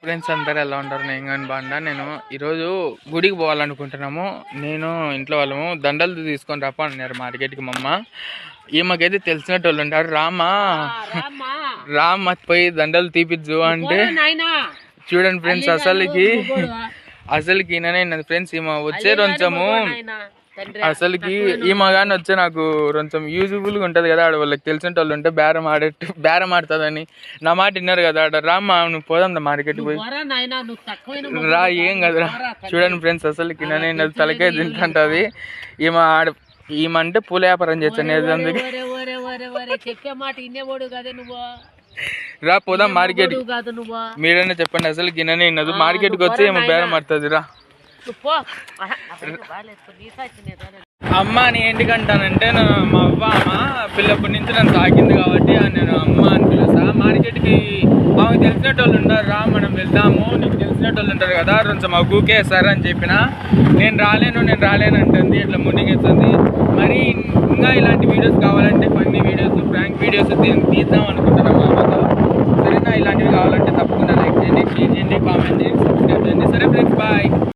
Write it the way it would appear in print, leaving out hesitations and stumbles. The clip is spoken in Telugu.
ఫ్రెండ్స్ అందరు ఎలా ఉంటారు? నేను కానీ బాగుండా. నేను ఈరోజు గుడికి పోవాలనుకుంటున్నాము. నేను ఇంట్లో వాళ్ళము దండలు తీసుకొని రాపా అన్నారు మార్కెట్కి. మా అమ్మ ఈమెకైతే తెలిసినట్టు వాళ్ళు ఉంటారు. రామ్మ పోయి దండలు తీపిచ్చు అంటే చూడండి ఫ్రెండ్స్, అసలుకి ఈయననే ఫ్రెండ్స్. ఈమె వచ్చే కొంచెము అసలుకి ఈమె కానీ వచ్చే నాకు కొంచెం యూజ్ఫుల్గా ఉంటుంది కదా. ఆడ వాళ్ళకి తెలిసిన వాళ్ళు ఉంటే బేరం ఆడుతుందని నా మాట విన్నారు కదా. ఆడ రామ్మా నువ్వు పోదాం మార్కెట్కి పోయి రా, ఏం కదరా. చూడండి ఫ్రెండ్స్, అసలుకి ఈయననే తలకాయ తింటుంటుంది. ఈమె అంటే పూల వ్యాపారం చేస్తాను. అందుకే రా పోదాం మార్కెట్. మీరైనా చెప్పండి, అసలు గిన్నెనే విన్నదు. మార్కెట్కి వచ్చి ఏమో బేరం ఆడుతుంది. రా అమ్మ అని ఏంటికంటానంటే, మా అమ్మ పిల్లప్పటి నుంచి నన్ను తాకింది కాబట్టి నేను అమ్మ అని పిలుస్తా. మార్కెట్కి మాకు తెలిసినట్టు వాళ్ళు ఉంటారు. రా మనం వెళ్దాము, నీకు తెలిసినట్టు వాళ్ళు ఉంటారు కదా, కొంచెం మా గూకేస్తారు అని చెప్పిన. నేను రాలేను అంటుంది. ఇట్లా ముందుకెళ్తుంది. మరి ఇంకా ఇలాంటి వీడియోస్ కావాలంటే ఫన్నీ వీడియోస్, ప్రాంక్ వీడియోస్ తీద్దాం అనుకుంటున్నాం మా అమ్మతో. సరేనా? ఇలాంటివి కావాలంటే తప్పకుండా లైక్ చేయండి, షేర్ చేయండి, కామెంట్ చేయండి, సబ్స్క్రైబ్ చేయండి. సరే ఫ్రెండ్స్, బాయ్.